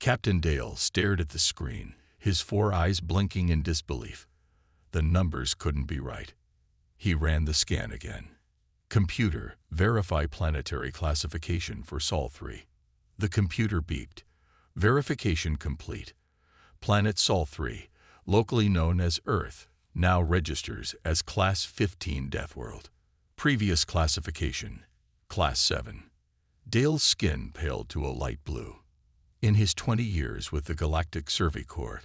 Captain Dale stared at the screen, his 4 eyes blinking in disbelief. The numbers couldn't be right. He ran the scan again. Computer, verify planetary classification for Sol 3. The computer beeped. Verification complete. Planet Sol 3, locally known as Earth, now registers as Class 15 Deathworld. Previous classification, Class 7. Dale's skin paled to a light blue. In his 20 years with the Galactic Survey Corps,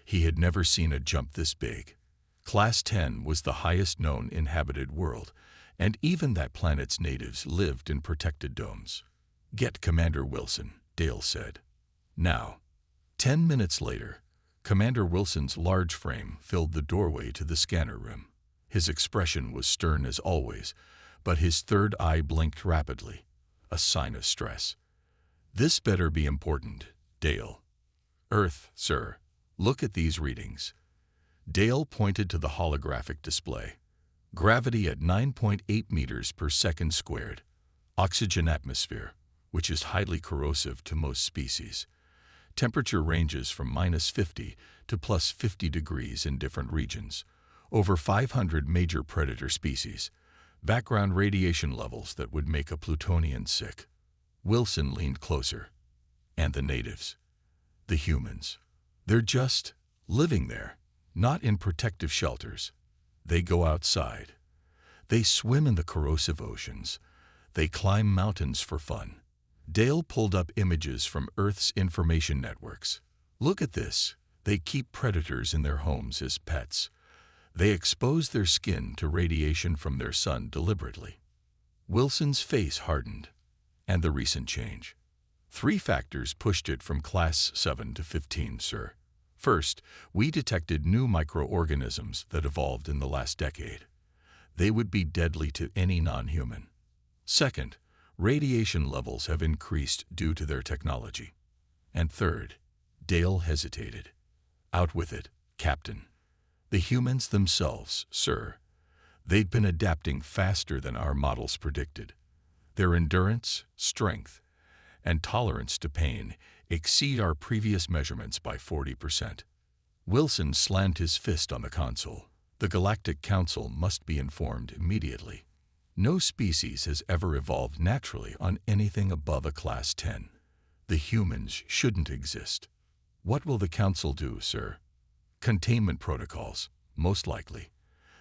he had never seen a jump this big. Class 10 was the highest known inhabited world, and even that planet's natives lived in protected domes. "Get Commander Wilson," Dale said. Now. 10 minutes later, Commander Wilson's large frame filled the doorway to the scanner room. His expression was stern as always, but his third eye blinked rapidly, a sign of stress. "This better be important, Dale." "Earth, sir. Look at these readings." Dale pointed to the holographic display. Gravity at 9.8 meters per second squared. Oxygen atmosphere, which is highly corrosive to most species. Temperature ranges from -50 to +50 degrees in different regions. Over 500 major predator species. Background radiation levels that would make a Plutonian sick. Wilson leaned closer. And the natives. The humans. They're just living there, not in protective shelters. They go outside. They swim in the corrosive oceans. They climb mountains for fun. Dale pulled up images from Earth's information networks. "Look at this. They keep predators in their homes as pets. They expose their skin to radiation from their sun deliberately." Wilson's face hardened. "And the recent change?" 3 factors pushed it from Class 7 to 15, sir. First, we detected new microorganisms that evolved in the last decade. They would be deadly to any non-human. Second, radiation levels have increased due to their technology. And third, Dale hesitated. "Out with it, Captain." "The humans themselves, sir. They'd been adapting faster than our models predicted. Their endurance, strength, and tolerance to pain exceed our previous measurements by 40%. Wilson slammed his fist on the console. "The Galactic Council must be informed immediately. No species has ever evolved naturally on anything above a Class 10. The humans shouldn't exist." "What will the Council do, sir?" "Containment protocols, most likely.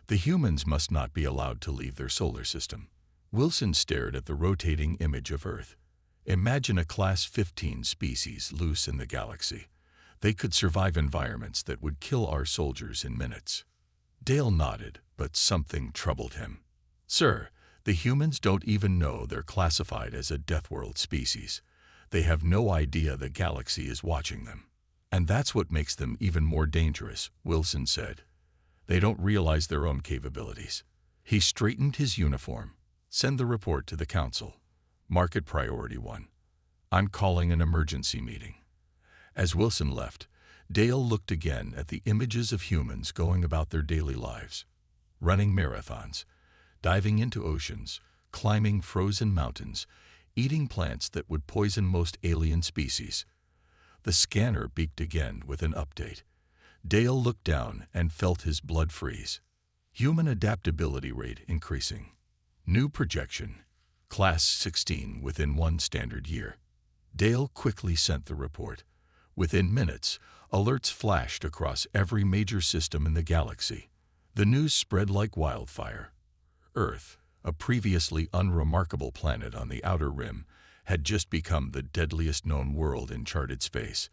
The humans must not be allowed to leave their solar system." Wilson stared at the rotating image of Earth. "Imagine a Class 15 species loose in the galaxy. They could survive environments that would kill our soldiers in minutes." Dale nodded, but something troubled him. "Sir, the humans don't even know they're classified as a Deathworld species. They have no idea the galaxy is watching them. And that's what makes them even more dangerous," Wilson said. "They don't realize their own capabilities." He straightened his uniform. "Send the report to the Council. Mark it Priority 1. I'm calling an emergency meeting." As Wilson left, Dale looked again at the images of humans going about their daily lives. Running marathons, diving into oceans, climbing frozen mountains, eating plants that would poison most alien species. The scanner beeped again with an update. Dale looked down and felt his blood freeze. Human adaptability rate increasing. New projection. Class 16 within 1 standard year. Dale quickly sent the report. Within minutes, alerts flashed across every major system in the galaxy. The news spread like wildfire. Earth, a previously unremarkable planet on the outer rim, had just become the deadliest known world in charted space,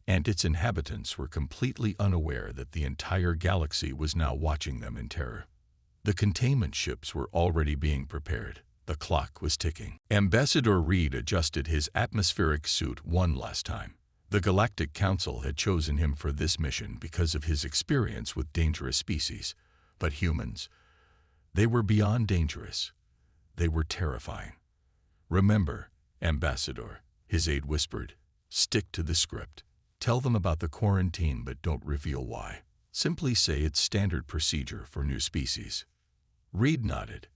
and its inhabitants were completely unaware that the entire galaxy was now watching them in terror. The containment ships were already being prepared. The clock was ticking. Ambassador Reed adjusted his atmospheric suit one last time. The Galactic Council had chosen him for this mission because of his experience with dangerous species. But humans, they were beyond dangerous. They were terrifying. "Remember, Ambassador," his aide whispered, "stick to the script. Tell them about the quarantine but don't reveal why. Simply say it's standard procedure for new species." Reed nodded.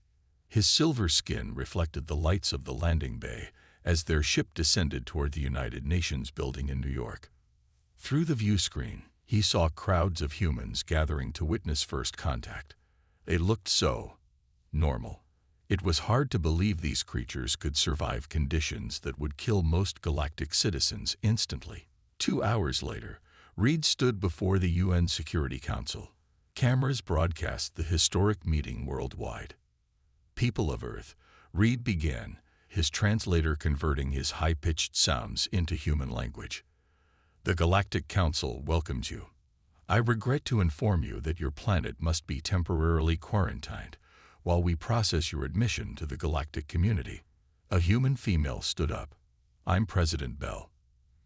His silver skin reflected the lights of the landing bay as their ship descended toward the United Nations building in New York. Through the view screen, he saw crowds of humans gathering to witness first contact. They looked so normal. It was hard to believe these creatures could survive conditions that would kill most galactic citizens instantly. 2 hours later, Reed stood before the UN Security Council. Cameras broadcast the historic meeting worldwide. "People of Earth," Reed began, his translator converting his high-pitched sounds into human language. "The Galactic Council welcomes you. I regret to inform you that your planet must be temporarily quarantined while we process your admission to the galactic community." A human female stood up. "I'm President Bell.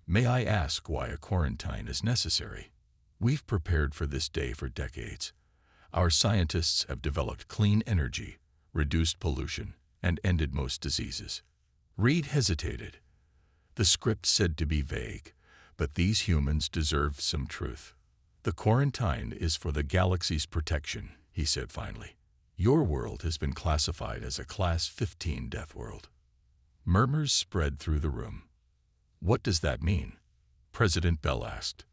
May I ask why a quarantine is necessary? We've prepared for this day for decades. Our scientists have developed clean energy, reduced pollution, and ended most diseases." Reed hesitated. The script said to be vague, but these humans deserved some truth. "The quarantine is for the galaxy's protection," he said finally. "Your world has been classified as a Class 15 Deathworld." Murmurs spread through the room. "What does that mean?" President Bell asked.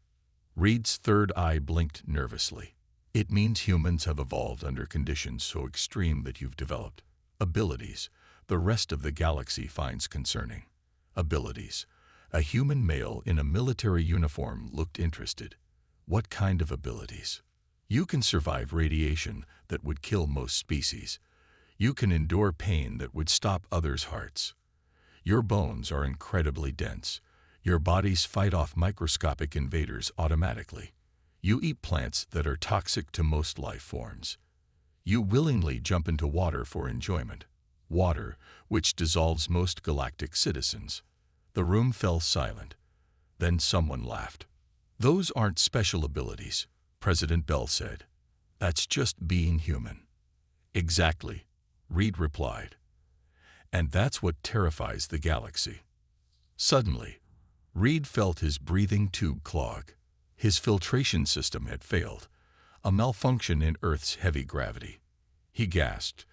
Reed's third eye blinked nervously. "It means humans have evolved under conditions so extreme that you've developed abilities the rest of the galaxy finds concerning." Abilities. A human male in a military uniform looked interested. "What kind of abilities?" "You can survive radiation that would kill most species. You can endure pain that would stop others' hearts. Your bones are incredibly dense. Your bodies fight off microscopic invaders automatically. You eat plants that are toxic to most life forms. You willingly jump into water for enjoyment. Water, which dissolves most galactic citizens." The room fell silent. Then someone laughed. "Those aren't special abilities," President Bell said. "That's just being human." "Exactly," Reed replied. "And that's what terrifies the galaxy." Suddenly, Reed felt his breathing tube clog. His filtration system had failed, a malfunction in Earth's heavy gravity. He gasped,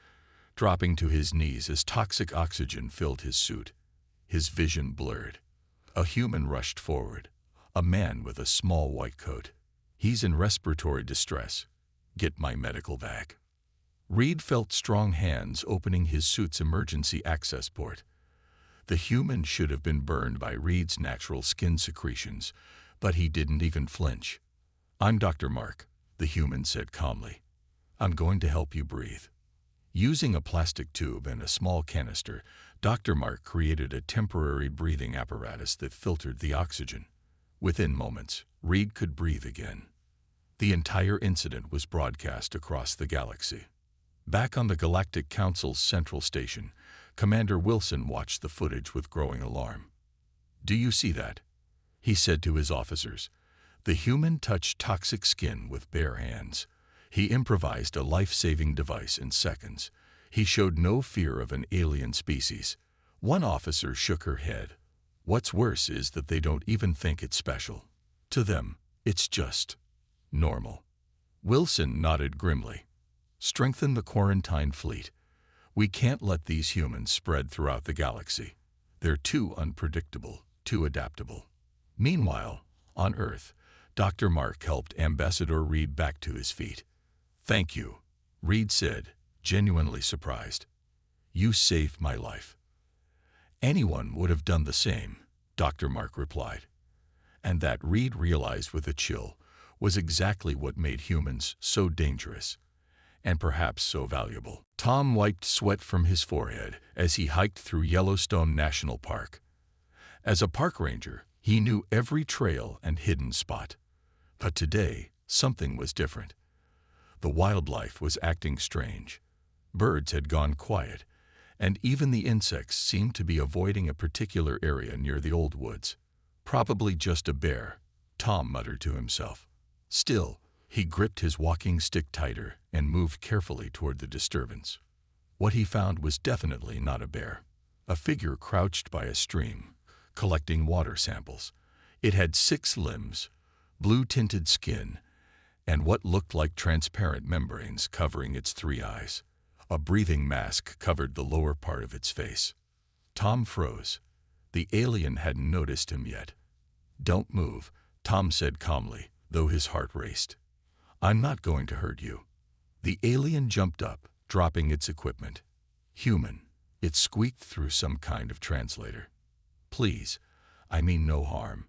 dropping to his knees as toxic oxygen filled his suit. His vision blurred. A human rushed forward, a man with a small white coat. "He's in respiratory distress. Get my medical bag." Reed felt strong hands opening his suit's emergency access port. The human should have been burned by Reed's natural skin secretions, but he didn't even flinch. "I'm Dr. Mark," the human said calmly. "I'm going to help you breathe." Using a plastic tube and a small canister, Dr. Mark created a temporary breathing apparatus that filtered the oxygen. Within moments, Reed could breathe again. The entire incident was broadcast across the galaxy. Back on the Galactic Council's central station, Commander Wilson watched the footage with growing alarm. "Do you see that?" he said to his officers. The human touched toxic skin with bare hands. He improvised a life-saving device in seconds. He showed no fear of an alien species. One officer shook her head. "What's worse is that they don't even think it's special. To them, it's just normal." Wilson nodded grimly. "Strengthen the quarantine fleet. We can't let these humans spread throughout the galaxy. They're too unpredictable, too adaptable." Meanwhile, on Earth, Dr. Mark helped Ambassador Reed back to his feet. "Thank you," Reed said, genuinely surprised. "You saved my life." "Anyone would have done the same," Dr. Mark replied. And that, Reed realized with a chill, was exactly what made humans so dangerous, and perhaps so valuable. Tom wiped sweat from his forehead as he hiked through Yellowstone National Park. As a park ranger, he knew every trail and hidden spot. But today, something was different. The wildlife was acting strange. Birds had gone quiet, and even the insects seemed to be avoiding a particular area near the old woods. "Probably just a bear," Tom muttered to himself. Still, he gripped his walking stick tighter and moved carefully toward the disturbance. What he found was definitely not a bear. A figure crouched by a stream, collecting water samples. It had 6 limbs, blue-tinted skin, and what looked like transparent membranes covering its 3 eyes. A breathing mask covered the lower part of its face. Tom froze. The alien hadn't noticed him yet. "Don't move," Tom said calmly, though his heart raced. "I'm not going to hurt you." The alien jumped up, dropping its equipment. "Human," it squeaked through some kind of translator. "Please, I mean no harm."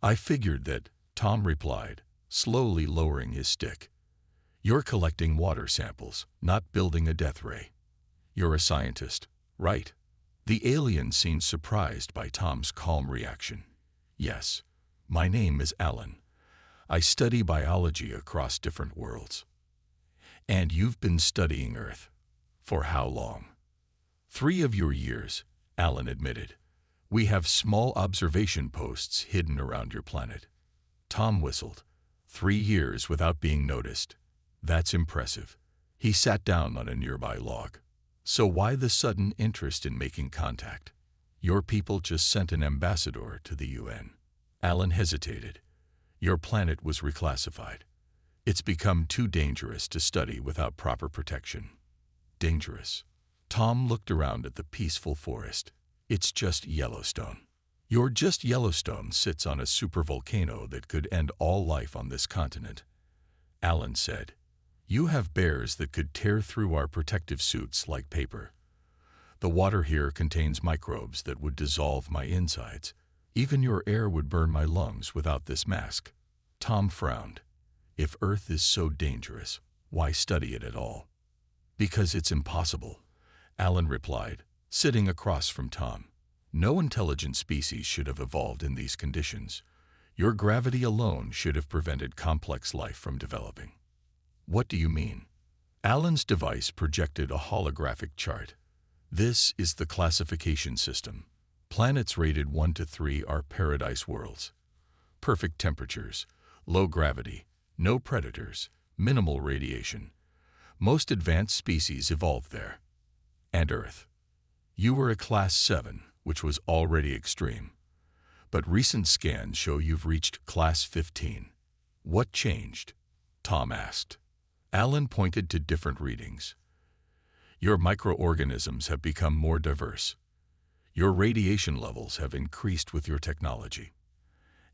"I figured that," Tom replied, slowly lowering his stick. "You're collecting water samples, not building a death ray. You're a scientist, right?" The alien seemed surprised by Tom's calm reaction. "Yes, my name is Alan. I study biology across different worlds." "And you've been studying Earth. For how long?" "3 of your years," Alan admitted. "We have small observation posts hidden around your planet." Tom whistled. 3 years without being noticed. That's impressive. He sat down on a nearby log. "So why the sudden interest in making contact?" "Your people just sent an ambassador to the UN." Alan hesitated. "Your planet was reclassified. It's become too dangerous to study without proper protection." "Dangerous?" Tom looked around at the peaceful forest. "It's just Yellowstone." "Your just Yellowstone sits on a supervolcano that could end all life on this continent," Alan said. "You have bears that could tear through our protective suits like paper. The water here contains microbes that would dissolve my insides. Even your air would burn my lungs without this mask." Tom frowned. "If Earth is so dangerous, why study it at all?" "Because it's impossible," Alan replied, sitting across from Tom. "No intelligent species should have evolved in these conditions. Your gravity alone should have prevented complex life from developing." "What do you mean?" Alan's device projected a holographic chart. "This is the classification system. Planets rated 1 to 3 are paradise worlds. Perfect temperatures, low gravity, no predators, minimal radiation. Most advanced species evolved there. And Earth. You were a Class 7, which was already extreme. But recent scans show you've reached Class 15. What changed?" Tom asked. Alan pointed to different readings. "Your microorganisms have become more diverse. Your radiation levels have increased with your technology.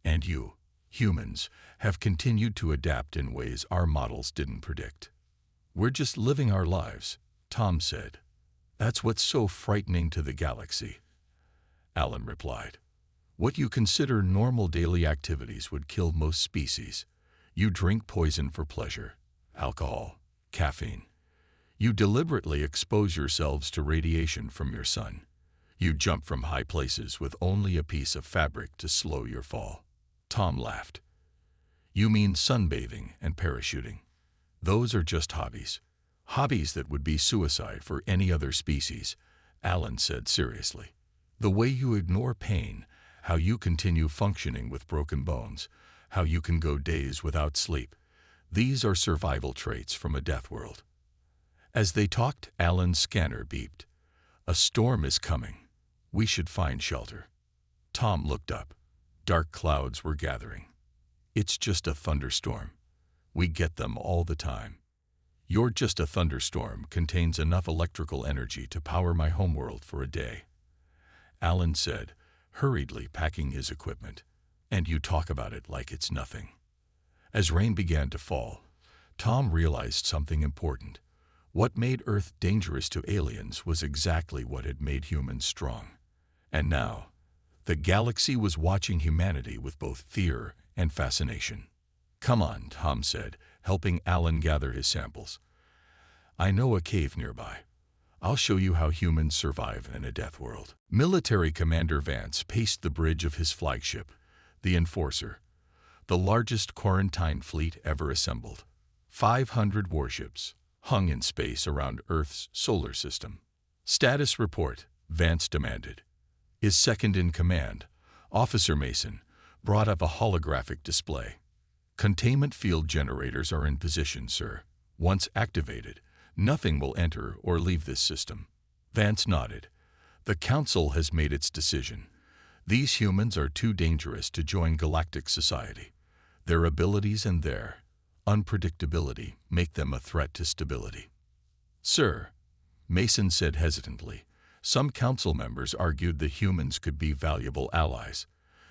And you, humans, have continued to adapt in ways our models didn't predict." "We're just living our lives," Tom said. "That's what's so frightening to the galaxy," Alan replied. "What you consider normal daily activities would kill most species. You drink poison for pleasure, alcohol, caffeine. You deliberately expose yourselves to radiation from your sun. You jump from high places with only a piece of fabric to slow your fall." Tom laughed. "You mean sunbathing and parachuting. Those are just hobbies. Hobbies that would be suicide for any other species," Alan said seriously. "The way you ignore pain, how you continue functioning with broken bones, how you can go days without sleep, these are survival traits from a death world." As they talked, Alan's scanner beeped. "A storm is coming. We should find shelter." Tom looked up. Dark clouds were gathering. "It's just a thunderstorm. We get them all the time." "Your just a thunderstorm contains enough electrical energy to power my homeworld for a day," Alan said, hurriedly packing his equipment. "And you talk about it like it's nothing." As rain began to fall, Tom realized something important. What made Earth dangerous to aliens was exactly what had made humans strong. And now, the galaxy was watching humanity with both fear and fascination. "Come on," Tom said, helping Alan gather his samples. "I know a cave nearby. I'll show you how humans survive in a death world." Military Commander Vance paced the bridge of his flagship, the Enforcer, the largest quarantine fleet ever assembled. 500 warships hung in space around Earth's solar system. "Status report," Vance demanded. His second in command, Officer Mason, brought up a holographic display. "Containment field generators are in position, sir. Once activated, nothing will enter or leave this system." Vance nodded. "The Council has made its decision. These humans are too dangerous to join galactic society. Their abilities and their unpredictability make them a threat to stability." "Sir," Mason said hesitantly, Some council members argued the humans could be valuable allies.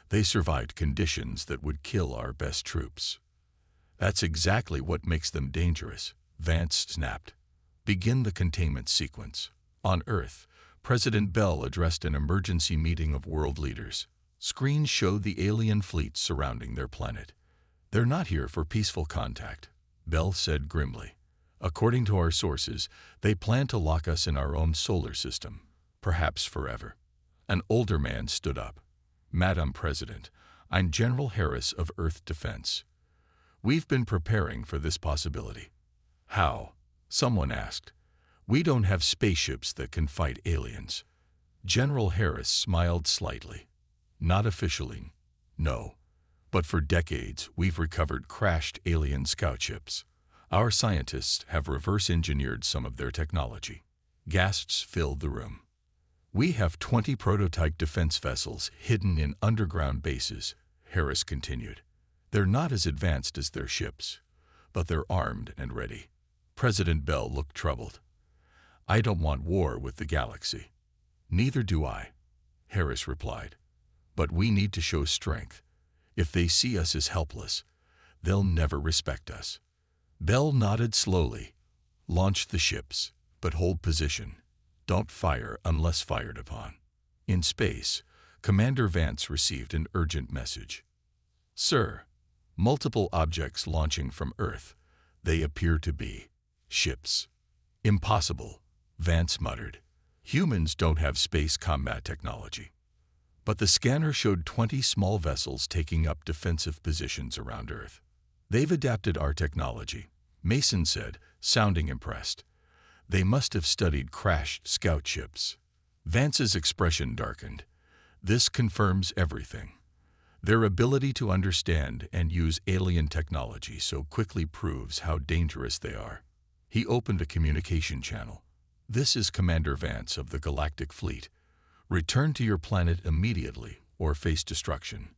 They survived conditions that would kill our best troops. That's exactly what makes them dangerous, Vance snapped. Begin the containment sequence. On Earth, President Bell addressed an emergency meeting of world leaders. Screens showed the alien fleets surrounding their planet. They're not here for peaceful contact, Bell said grimly. According to our sources, they plan to lock us in our own solar system, perhaps forever. An older man stood up. Madam President, I'm General Harris of Earth Defense. We've been preparing for this possibility. How? Someone asked. We don't have spaceships that can fight aliens. General Harris smiled slightly. Not officially, no. But for decades, we've recovered crashed alien scout ships. Our scientists have reverse-engineered some of their technology. Gasps filled the room. We have 20 prototype defense vessels hidden in underground bases, Harris continued. They're not as advanced as their ships, but they're armed and ready. President Bell looked troubled. I don't want war with the galaxy. Neither do I, Harris replied. But we need to show strength. If they see us as helpless, they'll never respect us. Bell nodded slowly. Launch the ships, but hold position. Don't fire unless fired upon. In space, Commander Vance received an urgent message. Sir, multiple objects launching from Earth. They appear to be ships. Impossible, Vance muttered. Humans don't have space combat technology. But the scanner showed 20 small vessels taking up defensive positions around Earth. They've adapted our technology, Mason said, sounding impressed. They must have studied crashed scout ships. Vance's expression darkened. This confirms everything. Their ability to understand and use alien technology so quickly proves how dangerous they are. He opened a communication channel. This is Commander Vance of the Galactic Fleet. Return to your planet immediately or face destruction.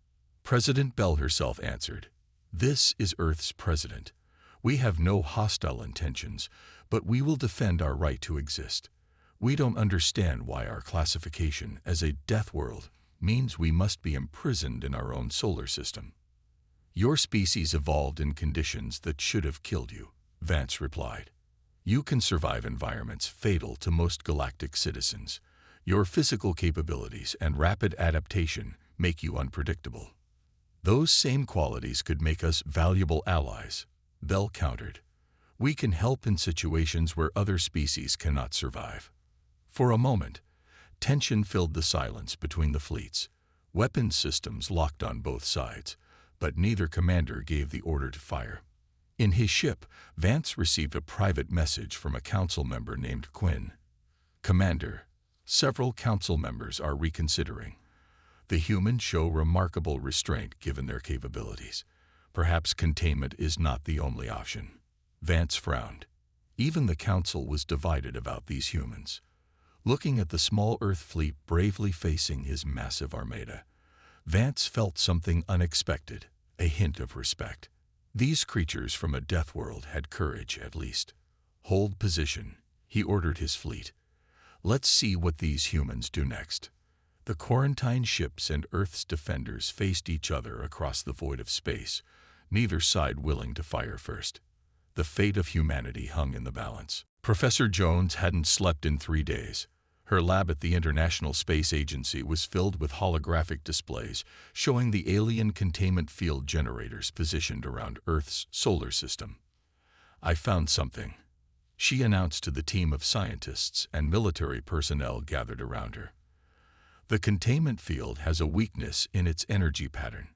President Bell herself answered. This is Earth's president. We have no hostile intentions, but we will defend our right to exist. We don't understand why our classification as a Deathworld means we must be imprisoned in our own solar system. Your species evolved in conditions that should have killed you, Vance replied. You can survive environments fatal to most galactic citizens. Your physical capabilities and rapid adaptation make you unpredictable. Those same qualities could make us valuable allies, Bell countered. We can help in situations where other species cannot survive. For a moment, tension filled the silence between the fleets. Weapons systems locked on both sides, but neither commander gave the order to fire. In his ship, Vance received a private message from a council member named Quinn. Commander, several council members are reconsidering. The humans show remarkable restraint given their capabilities. Perhaps containment is not the only option. Vance frowned. Even the council was divided about these humans. Looking at the small Earth fleet bravely facing his massive armada, Vance felt something unexpected, a hint of respect. These creatures from a Deathworld had courage, at least. Hold position, he ordered his fleet. Let's see what these humans do next. The quarantine ships and Earth's defenders faced each other across the void of space, neither side willing to fire first. The fate of humanity hung in the balance. Professor Jones hadn't slept in 3 days. Her lab at the International Space Agency was filled with holographic displays showing the alien containment field generators positioned around Earth's solar system. I found something, she announced to the team of scientists and military personnel gathered around her. The containment field has a weakness in its energy pattern.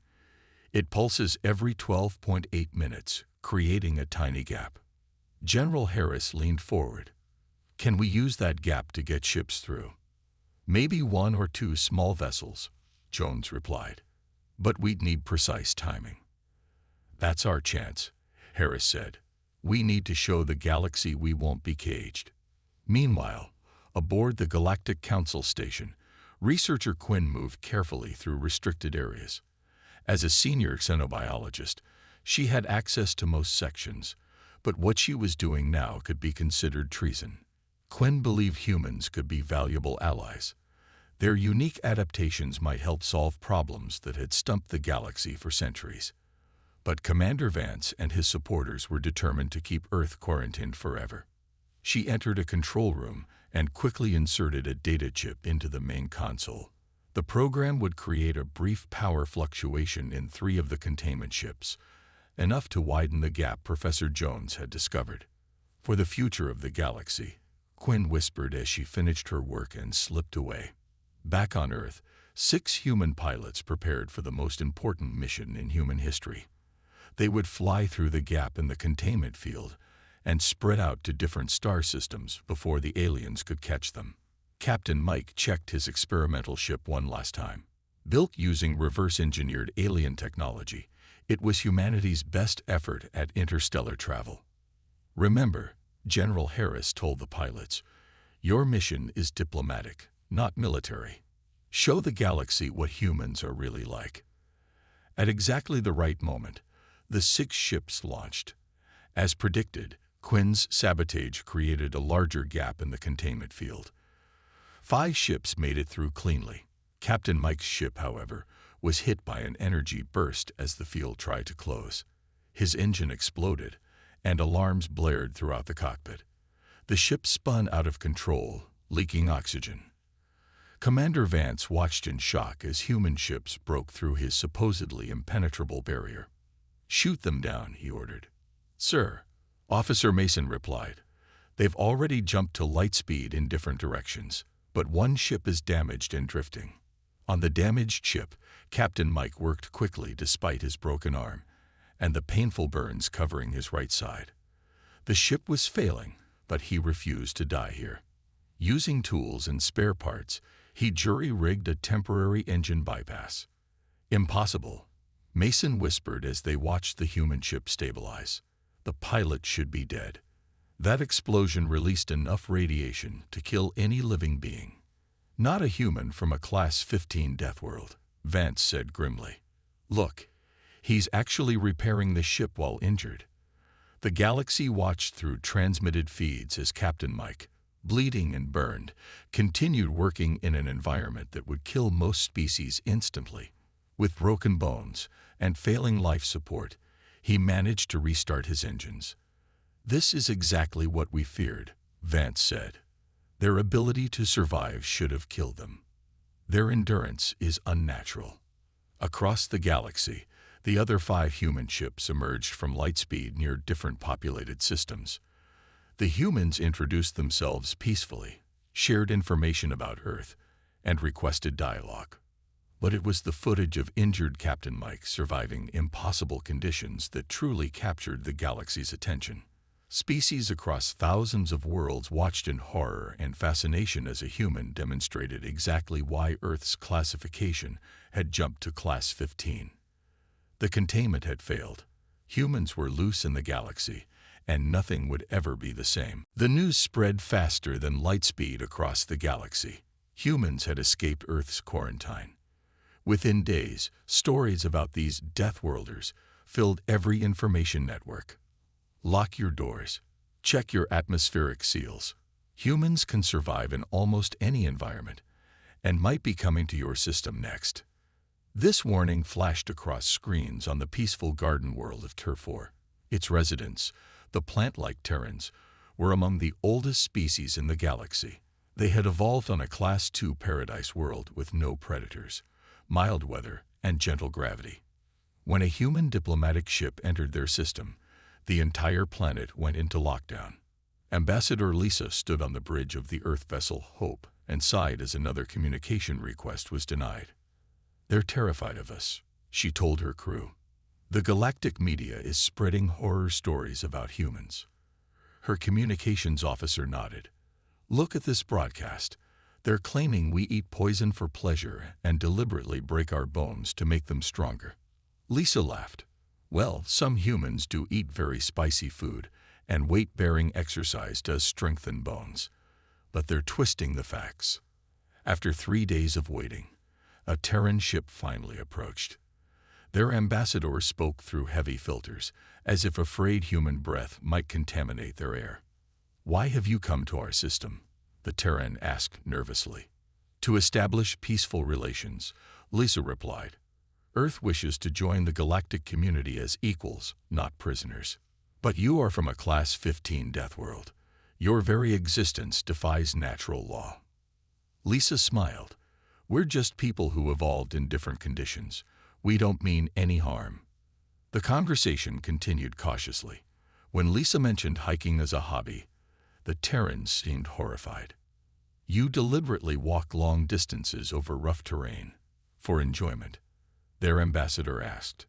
It pulses every 12.8 minutes, creating a tiny gap. General Harris leaned forward. Can we use that gap to get ships through? Maybe 1 or 2 small vessels, Jones replied. But we'd need precise timing. That's our chance, Harris said. We need to show the galaxy we won't be caged. Meanwhile, aboard the Galactic Council station, researcher Quinn moved carefully through restricted areas. As a senior xenobiologist, she had access to most sections, but what she was doing now could be considered treason. Quinn believed humans could be valuable allies. Their unique adaptations might help solve problems that had stumped the galaxy for centuries. But Commander Vance and his supporters were determined to keep Earth quarantined forever. She entered a control room and quickly inserted a data chip into the main console. The program would create a brief power fluctuation in 3 of the containment ships, enough to widen the gap Professor Jones had discovered. For the future of the galaxy, Quinn whispered as she finished her work and slipped away. Back on Earth, 6 human pilots prepared for the most important mission in human history. They would fly through the gap in the containment field and spread out to different star systems before the aliens could catch them. Captain Mike checked his experimental ship one last time. Built using reverse-engineered alien technology, it was humanity's best effort at interstellar travel. Remember, General Harris told the pilots, "Your mission is diplomatic, not military. Show the galaxy what humans are really like." At exactly the right moment, the 6 ships launched. As predicted, Quinn's sabotage created a larger gap in the containment field. 5 ships made it through cleanly. Captain Mike's ship, however, was hit by an energy burst as the field tried to close. His engine exploded, and alarms blared throughout the cockpit. The ship spun out of control, leaking oxygen. Commander Vance watched in shock as human ships broke through his supposedly impenetrable barrier. "Shoot them down," he ordered. "Sir," Officer Mason replied, "they've already jumped to light speed in different directions, but one ship is damaged and drifting." On the damaged ship, Captain Mike worked quickly despite his broken arm and the painful burns covering his right side. The ship was failing, but he refused to die here. Using tools and spare parts, he jury-rigged a temporary engine bypass. "Impossible," Mason whispered as they watched the human ship stabilize. "The pilot should be dead." That explosion released enough radiation to kill any living being. "Not a human from a Class 15 Deathworld," Vance said grimly. "Look, he's actually repairing the ship while injured." The galaxy watched through transmitted feeds as Captain Mike, bleeding and burned, continued working in an environment that would kill most species instantly. With broken bones and failing life support, he managed to restart his engines. "This is exactly what we feared," Vance said. "Their ability to survive should have killed them. Their endurance is unnatural." Across the galaxy, the other 5 human ships emerged from lightspeed near different populated systems. The humans introduced themselves peacefully, shared information about Earth, and requested dialogue. But it was the footage of injured Captain Mike surviving impossible conditions that truly captured the galaxy's attention. Species across thousands of worlds watched in horror and fascination as a human demonstrated exactly why Earth's classification had jumped to Class 15. The containment had failed. Humans were loose in the galaxy, and nothing would ever be the same. The news spread faster than light speed across the galaxy. Humans had escaped Earth's quarantine. Within days, stories about these Deathworlders filled every information network. Lock your doors. Check your atmospheric seals. Humans can survive in almost any environment, and might be coming to your system next. This warning flashed across screens on the peaceful garden world of Turf4. Its residents, the plant-like Terrans, were among the oldest species in the galaxy. They had evolved on a Class 2 paradise world with no predators, mild weather, and gentle gravity. When a human diplomatic ship entered their system, the entire planet went into lockdown. Ambassador Lisa stood on the bridge of the Earth vessel Hope and sighed as another communication request was denied. "They're terrified of us," she told her crew. "The galactic media is spreading horror stories about humans." Her communications officer nodded. "Look at this broadcast. They're claiming we eat poison for pleasure and deliberately break our bones to make them stronger." Lisa laughed. "Well, some humans do eat very spicy food, and weight-bearing exercise does strengthen bones. But they're twisting the facts." After 3 days of waiting, a Terran ship finally approached. Their ambassador spoke through heavy filters, as if afraid human breath might contaminate their air. "Why have you come to our system?" the Terran asked nervously. "To establish peaceful relations," Lisa replied. "Earth wishes to join the galactic community as equals, not prisoners. But you are from a Class 15 Deathworld. Your very existence defies natural law." Lisa smiled. "We're just people who evolved in different conditions. We don't mean any harm." The conversation continued cautiously. When Lisa mentioned hiking as a hobby, the Terrans seemed horrified. "You deliberately walk long distances over rough terrain for enjoyment?" their ambassador asked.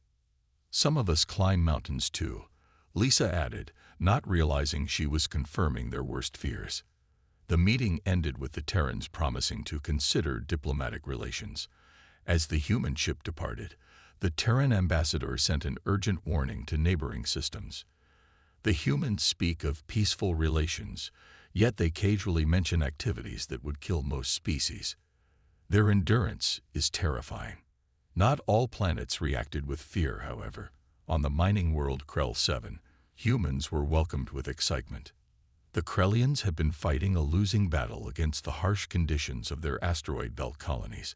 "Some of us climb mountains too," Lisa added, not realizing she was confirming their worst fears. The meeting ended with the Terrans promising to consider diplomatic relations. As the human ship departed, the Terran ambassador sent an urgent warning to neighboring systems. The humans speak of peaceful relations, yet they casually mention activities that would kill most species. Their endurance is terrifying. Not all planets reacted with fear, however. On the mining world Krell 7, humans were welcomed with excitement. The Krellians had been fighting a losing battle against the harsh conditions of their asteroid belt colonies.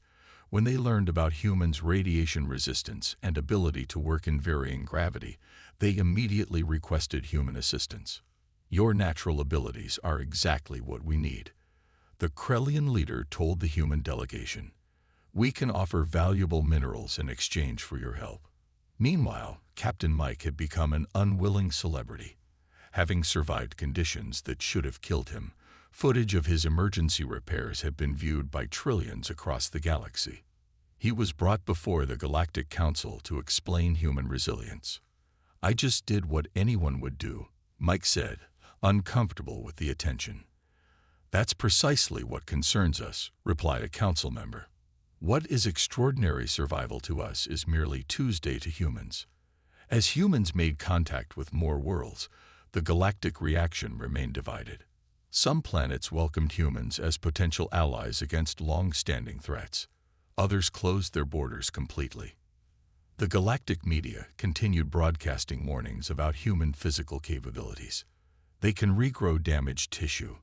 When they learned about humans' radiation resistance and ability to work in varying gravity, they immediately requested human assistance. "Your natural abilities are exactly what we need," the Krellian leader told the human delegation. "We can offer valuable minerals in exchange for your help." Meanwhile, Captain Mike had become an unwilling celebrity. Having survived conditions that should have killed him, footage of his emergency repairs had been viewed by trillions across the galaxy. He was brought before the Galactic Council to explain human resilience. "I just did what anyone would do," Mike said, uncomfortable with the attention. "That's precisely what concerns us," replied a council member. "What is extraordinary survival to us is merely Tuesday to humans." As humans made contact with more worlds, the galactic reaction remained divided. Some planets welcomed humans as potential allies against long-standing threats. Others closed their borders completely. The galactic media continued broadcasting warnings about human physical capabilities. They can regrow damaged tissue.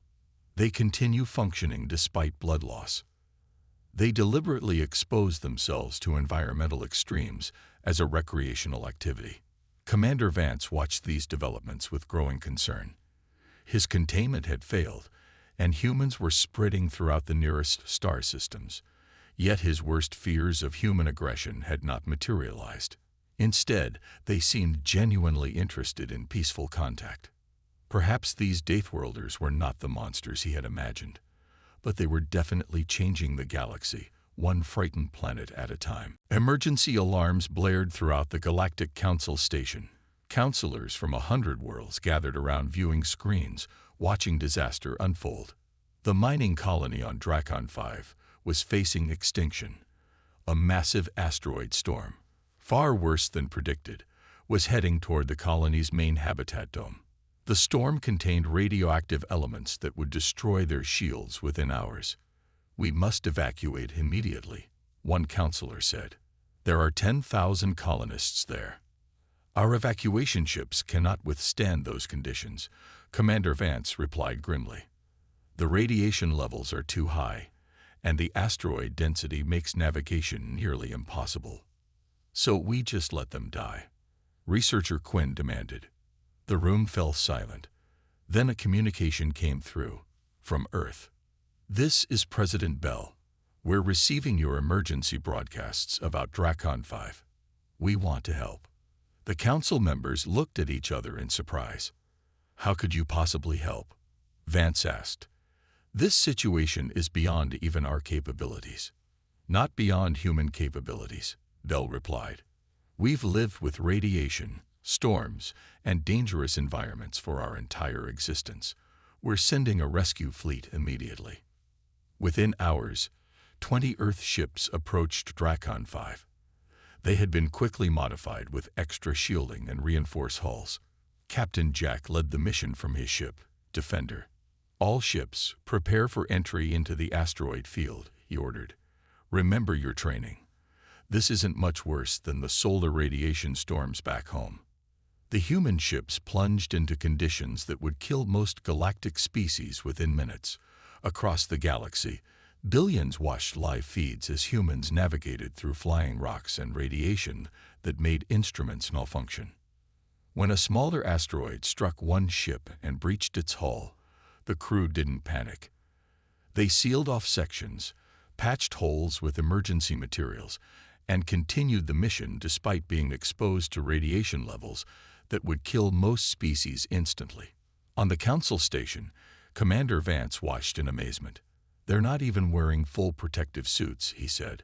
They continue functioning despite blood loss. They deliberately expose themselves to environmental extremes as a recreational activity. Commander Vance watched these developments with growing concern. His containment had failed, and humans were spreading throughout the nearest star systems. Yet his worst fears of human aggression had not materialized. Instead, they seemed genuinely interested in peaceful contact. Perhaps these Deathworlders were not the monsters he had imagined, but they were definitely changing the galaxy, one frightened planet at a time. Emergency alarms blared throughout the Galactic Council station. Counselors from 100 worlds gathered around viewing screens, watching disaster unfold. The mining colony on Dracon 5 was facing extinction. A massive asteroid storm, far worse than predicted, was heading toward the colony's main habitat dome. The storm contained radioactive elements that would destroy their shields within hours. "We must evacuate immediately," one counselor said. "There are 10,000 colonists there." "Our evacuation ships cannot withstand those conditions," Commander Vance replied grimly. "The radiation levels are too high, and the asteroid density makes navigation nearly impossible. So we just let them die," researcher Quinn demanded. The room fell silent. Then a communication came through, from Earth. "This is President Bell. We're receiving your emergency broadcasts about Dracon 5. We want to help." The council members looked at each other in surprise. "How could you possibly help?" Vance asked. "This situation is beyond even our capabilities." "Not beyond human capabilities," Bell replied. "We've lived with radiation, storms, and dangerous environments for our entire existence. We're sending a rescue fleet immediately." Within hours, 20 Earth ships approached Dracon 5. They had been quickly modified with extra shielding and reinforced hulls. Captain Jack led the mission from his ship, Defender. "All ships, prepare for entry into the asteroid field," he ordered. "Remember your training. This isn't much worse than the solar radiation storms back home." The human ships plunged into conditions that would kill most galactic species within minutes. Across the galaxy, billions watched live feeds as humans navigated through flying rocks and radiation that made instruments malfunction. When a smaller asteroid struck one ship and breached its hull, the crew didn't panic. They sealed off sections, patched holes with emergency materials, and continued the mission despite being exposed to radiation levels that would kill most species instantly. On the Council station, Commander Vance watched in amazement. "They're not even wearing full protective suits," he said.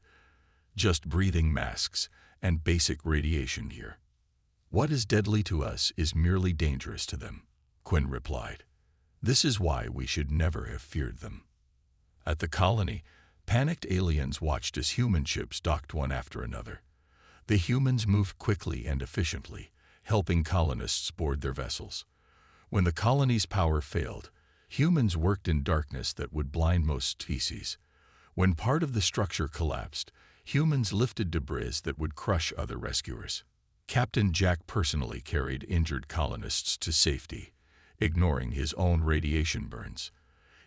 "Just breathing masks and basic radiation gear. What is deadly to us is merely dangerous to them," Quinn replied. "This is why we should never have feared them." At the colony, panicked aliens watched as human ships docked one after another. The humans moved quickly and efficiently, helping colonists board their vessels. When the colony's power failed, humans worked in darkness that would blind most species. When part of the structure collapsed, humans lifted debris that would crush other rescuers. Captain Jack personally carried injured colonists to safety, ignoring his own radiation burns.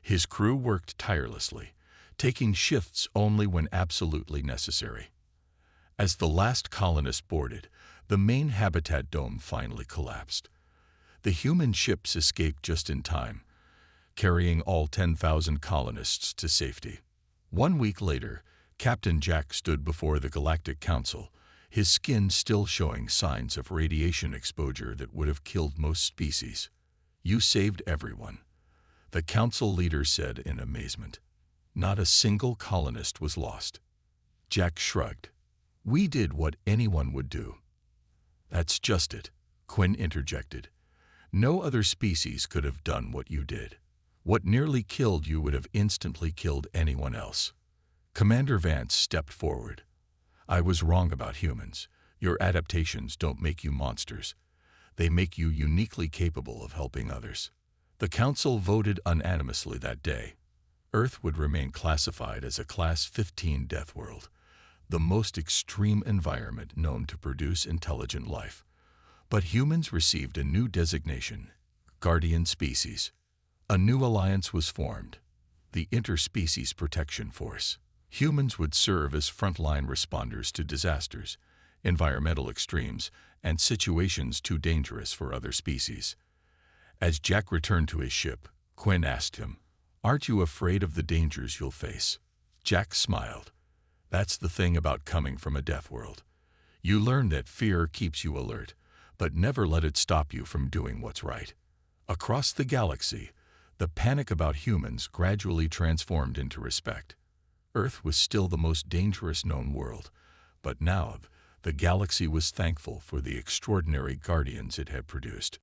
His crew worked tirelessly, taking shifts only when absolutely necessary. As the last colonist boarded, the main habitat dome finally collapsed. The human ships escaped just in time, carrying all 10,000 colonists to safety. 1 week later, Captain Jack stood before the Galactic Council, his skin still showing signs of radiation exposure that would have killed most species. "You saved everyone," the council leader said in amazement. "Not a single colonist was lost." Jack shrugged. "We did what anyone would do." "That's just it," Quinn interjected. "No other species could have done what you did. What nearly killed you would have instantly killed anyone else." Commander Vance stepped forward. "I was wrong about humans. Your adaptations don't make you monsters. They make you uniquely capable of helping others." The council voted unanimously that day. Earth would remain classified as a Class 15 Deathworld, the most extreme environment known to produce intelligent life. But humans received a new designation, Guardian Species. A new alliance was formed, the Interspecies Protection Force. Humans would serve as frontline responders to disasters, environmental extremes, and situations too dangerous for other species. As Jack returned to his ship, Quinn asked him, "Aren't you afraid of the dangers you'll face?" Jack smiled. "That's the thing about coming from a death world. You learn that fear keeps you alert, but never let it stop you from doing what's right." Across the galaxy, the panic about humans gradually transformed into respect. Earth was still the most dangerous known world, but now the galaxy was thankful for the extraordinary guardians it had produced.